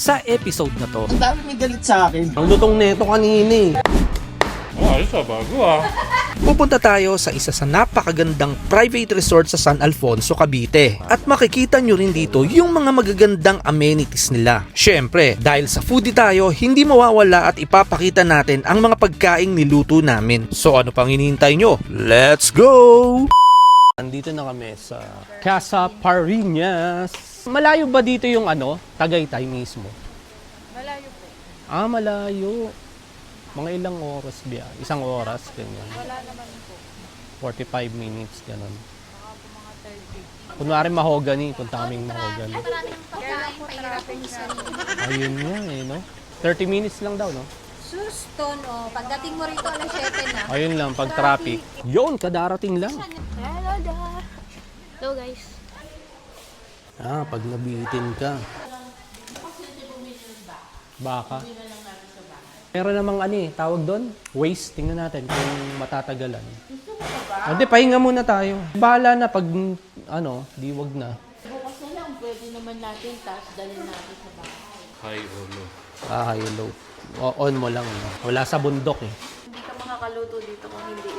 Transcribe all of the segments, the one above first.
sa episode na to. Ang dami may galit sa akin. Ang lutong neto kanina eh. Ayos bago Pupunta tayo sa isa sa napakagandang private resort sa San Alfonso, Cavite. At makikita nyo rin dito yung mga magagandang amenities nila. Syempre, dahil sa foodie tayo, hindi mawawala at ipapakita natin ang mga pagkaing niluto namin. So ano pang hinihintay nyo? Let's go! Andito na kami sa Casa Parinas. Malayo ba dito yung Tagaytay mismo? Malayo po. Ah, malayo. Mga ilang oras biya? Isang oras, ganyan. Wala naman po. 45 minutes, ganun. Baka po mga 30. Kunwari mahogany, punta kaming mahogany. Kaya po traffic na. Ayun nga no? 30 minutes lang daw, no? Suston, oh. Pagdating mo rito, alas 7 na. Ayun lang, pag traffic. Yun, kadarating lang. Hello there. Hello guys. Ah, pag nabitin ka. Baka. Meron namang tawag doon? Waste. Tingnan natin kung matatagalan. Hindi, pahinga muna tayo. Bahala na pag, di wag na. Bukas na lang, pwede naman natin, tapos dalhin natin sa bahay. Hi, Olo. Ah, hello. On mo lang. No? Wala sa bundok eh. Hindi ka makakaluto dito kung hindi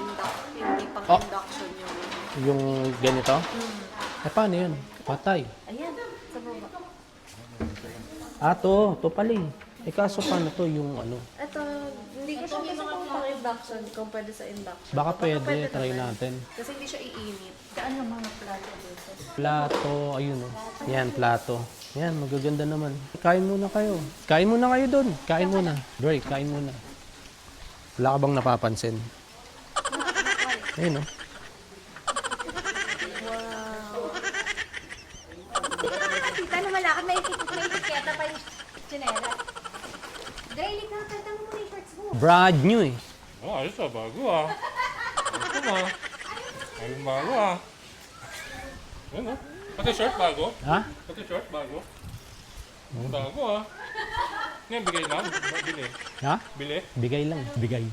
pang Oh. induction yung Yung ganito? Eh, paano yun? Patay. Ayan, sa baba. Ah, to pala eh. Eh, kaso paano to yung Ito, hindi ko siya gusto kung pang induction, kung pwede sa induction. Baka pwede, try naman. natin. Kasi hindi siya iinit. Saan yung mga plato dito? Plato, ayun o. Yan, plato. Yan, magaganda naman. Kain muna kayo. Kain muna kayo doon. Kain muna. Dre, kain muna. Wala ka bang napapansin? Ayun o. Tita na malakad, may etiketa pa yung chinela. Daily ka, kalta mo muna yung shorts mo. Brand new eh. Ayos bago Ito na. Ayun bago Ano? Pati short bago? Ha? Pati short bago? Bago Ngayon, bigay lang? Bili? Ha? Bili? Bigay lang. Bigay.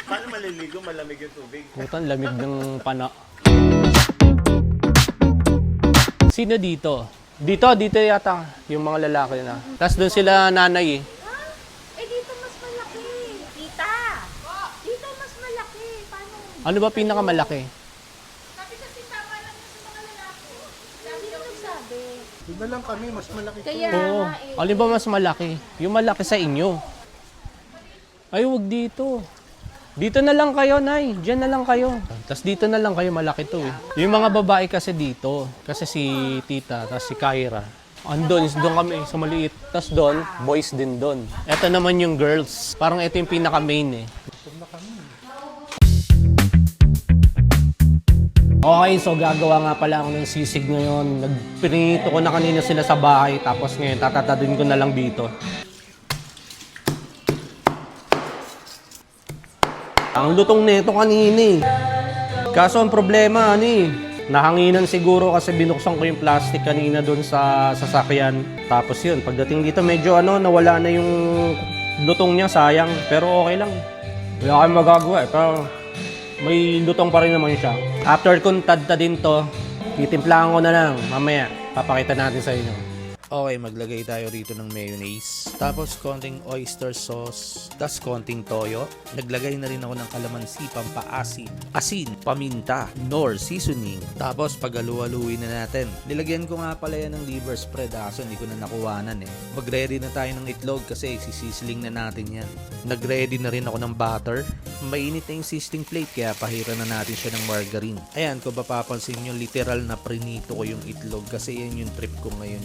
Paano maliligo? Malamig yung tubig. Putan, lamig ng pana. Sino dito? Dito yata yung mga lalaki na. Tapos doon sila nanay eh. Eh, dito mas malaki. Tita! Dito mas malaki. Paano? Ano ba pinakamalaki? Sabi kasi tama lang yun sa mga lalaki. Sabi nung nagsabi. Iba lang kami, mas malaki to. Kaya Oo. nga eh. Alin ba mas malaki? Yung malaki sa inyo. Ay, wag dito. Dito na lang kayo, Nay. Diyan na lang kayo. Tapos dito na lang kayo, malaki to eh. Yung mga babae kasi dito. Kasi si Tita, tapos si Kyra. Doon kami sa maliit. Tapos doon, boys din doon. Ito naman yung girls. Parang ito yung pinaka-main eh. Okay, so gagawa nga pala ako ng sisig ngayon. Nagpinito ko na kanina sila sa bahay. Tapos ngayon, tatatadun ko na lang dito. Ang lutong neto kanina eh. Kaso ang problema, nahanginan siguro kasi binuksan ko yung plastic kanina doon sa sasakyan. Tapos yun, pagdating dito medyo nawala na yung lutong niya, sayang. Pero okay lang. Wala kayong magagawa eh. Pero may lutong pa rin naman siya. After kong tadtadin to, titimplahan ko na lang. Mamaya, papakita natin sa inyo. Okay, maglagay tayo rito ng mayonnaise. Tapos konting oyster sauce. Tapos konting toyo. Naglagay na rin ako ng kalamansi, pampaasim, asin, paminta, nor seasoning. Tapos pagaluhaluin na natin. Nilagyan ko nga pala yan ng liver spread aso hindi ko na nakuwanan eh. Mag-ready na tayo ng itlog kasi sisisling na natin yan. Nag-ready na rin ako ng butter. Mainit na yung sizzling plate kaya pahiran na natin siya ng margarine. Ayan, kung mapapansin nyo, literal na prinito ko yung itlog kasi yan yung trip ko ngayon.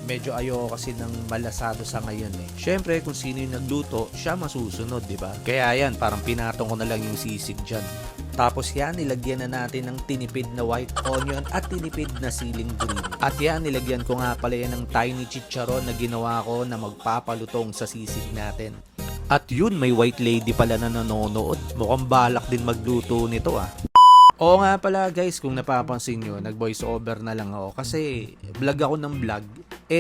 Medyo ayoko kasi ng malasado sa ngayon eh. Syempre, kung sino yung nagluto, siya masusunod, di ba? Kaya yan, parang pinatong ko na lang yung sisig dyan. Tapos yan, nilagyan na natin ng tinipid na white onion at tinipid na siling green. At yan, nilagyan ko nga pala yan ng tiny chicharon na ginawa ko na magpapalutong sa sisig natin. At yun, may white lady pala na nanonood. Mukhang balak din magluto nito ah. Oo nga pala guys, kung napapansin nyo, nag voice over na lang ako kasi vlog ako ng vlog.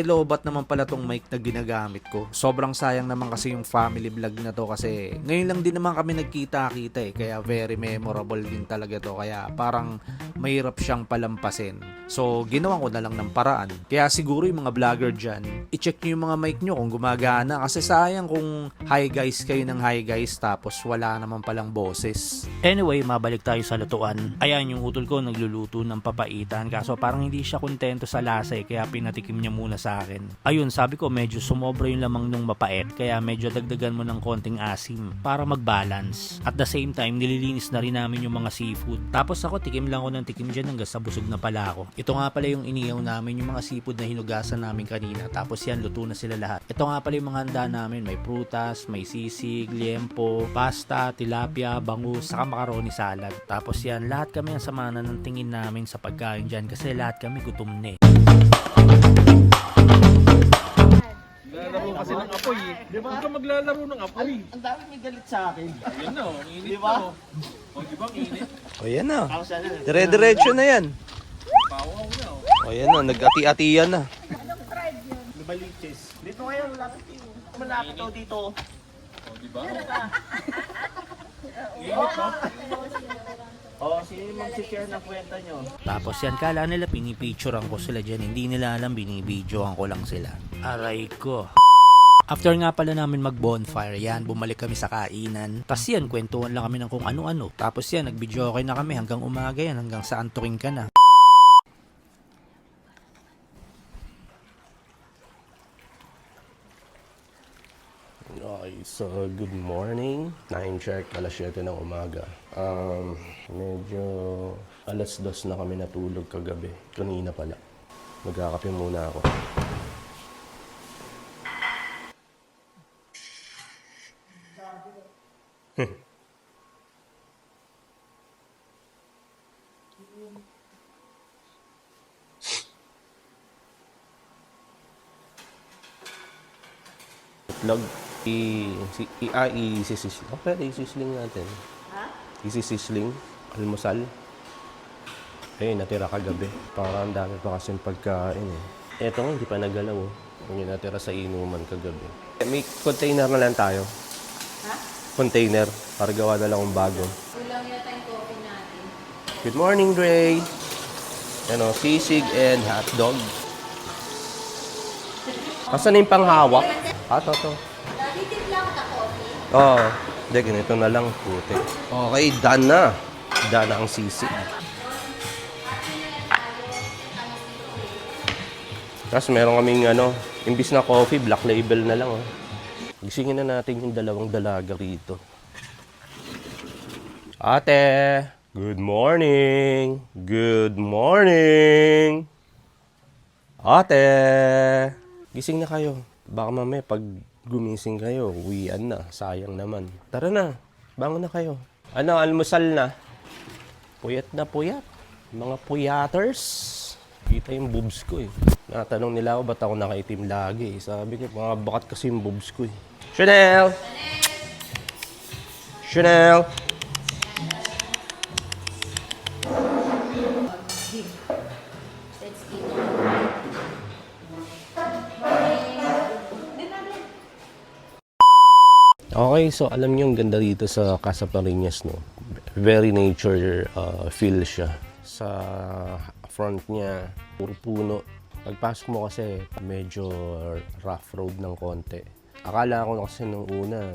lobat naman pala tong mic na ginagamit ko. Sobrang sayang naman kasi yung family vlog na to kasi ngayon lang din naman kami nagkita-kita kaya very memorable din talaga to. Kaya parang mahirap siyang palampasin. So, ginawa ko na lang ng paraan. Kaya siguro yung mga vlogger dyan, i-check nyo yung mga mic nyo kung gumagana. Kasi sayang kung hi guys kayo ng hi guys tapos wala naman palang boses. Anyway, mabalik tayo sa lutuan. Ayan, yung utol ko nagluluto ng papaitan. Kaso parang hindi siya kontento sa lasa kaya pinatikim niya muna sa akin. Ayun, sabi ko medyo sumobra yung lamang nung mapait. Kaya medyo dagdagan mo ng konting asim para mag-balance. At the same time, nililinis na rin namin yung mga seafood. Tapos ako, tikim lang ako ng tikim dyan hanggang sa busog na pala ako. Ito nga pala yung inihaw namin, yung mga seafood na hinugasan namin kanina. Tapos yan, luto na sila lahat. Ito nga pala yung mga handa namin. May prutas, may sisig, liempo, pasta, tilapia, bangus, saka macaroni salad. Tapos yan, lahat kami ang samana ng tingin namin sa pagkain dyan kasi lahat kami gutom na eh. Maglalaro kasi ng apoy eh. Huwag ka maglalaro ng apoy. Ang dami may galit sa akin. Yan na, ang init Di ba? na. O, di ba ang init? O yan na. Ako sana. Dire-diretso na yan. Pawaw na. O yan na, nag-ati-atiyan na. Lubaliches. Dito kayo, malapit dito. Malapit daw dito. O, di ba? Oh, sino yung mag-share ng kwenta nyo? Tapos yan, kala nila pinipicturean ko sila dyan. Hindi nila alam, binibidyoan ko lang sila. Aray ko. After nga pala namin mag-bonfire, yan, bumalik kami sa kainan. Tapos yan, kwentuhan lang kami ng kung ano-ano. Tapos yan, nag-video okay na kami hanggang umaga yan, hanggang sa antukin ka na. Okay, so good morning. 9 check, alas 7 ng umaga. Medyo alas 2 na kami natulog kagabi. Kanina pala. Magkakape muna ako. Itlog. Isisisling. Oh, pwede isisling natin. Ha? Isisisling. Almusal. Eh, natira kagabi. Parang ang dami pa kasing pagkain eh. Eto nga, hindi pa nagalaw oh. Yung natira sa inuman kagabi. May container na lang tayo. Ha? Container. Para gawa na lang ng bago. Kulang yata yung coffee natin. Good morning, Dre. Ano, sisig and hotdog. Asan yung panghawak? To. Titimpla ko ka coffee. Oo. Hindi, ganito na lang. Puti. Okay, done na. Done na ang sisig. Tapos meron kaming imbis na coffee, black label na lang. Gisingin na natin yung dalawang dalaga rito. Ate! Good morning! Good morning! Ate! Gising na kayo. Baka mamaya pag gumising kayo, uwian na. Sayang naman. Tara na. Bangon na kayo. Ano, almusal na. Puyat na puyat. Mga puyaters. Kita yung boobs ko eh. Natanong nila ako ba't ako nakaitim lagi. Sabi ko, mga bakat kasi yung boobs ko eh. Chanel! Chanel! Let's eat. Okay, so alam niyo yung ganda dito sa Casa Pariñas, no? Very nature feel siya. Sa front niya, puro puno. Pagpasok mo kasi medyo rough road ng konti. Akala ko kasi nung una,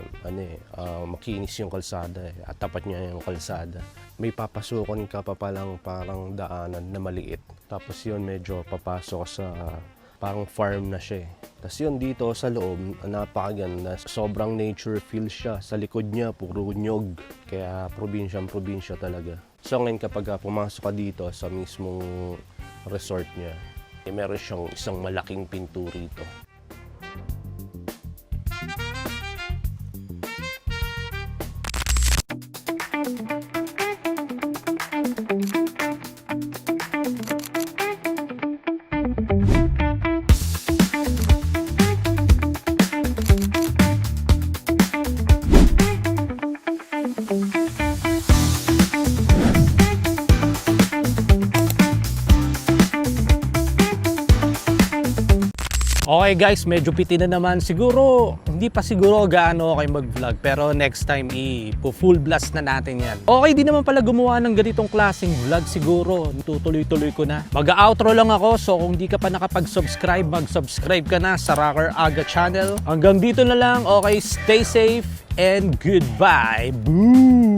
makinis yung kalsada eh. At tapat niya yung kalsada. May papasukan ka pa palang parang daanan na maliit. Tapos yun, medyo papasok sa parang farm na siya eh. Tapos yun, dito sa loob, napakaganda. Sobrang nature feel siya. Sa likod niya, puro nyog. Kaya probinsya talaga. So ngayon kapag pumasok ka dito sa mismong resort niya, meron siyang isang malaking pinto rito. Okay guys, medyo piti na naman. Siguro, hindi pa siguro gaano okay mag-vlog. Pero next time, full blast na natin yan. Okay din naman pala gumawa ng ganitong klaseng vlog siguro. Tutuloy-tuloy ko na. Mag-outro lang ako. So kung di ka pa nakapag-subscribe, mag-subscribe ka na sa Rocker Aga channel. Hanggang dito na lang. Okay, stay safe and goodbye. Boo!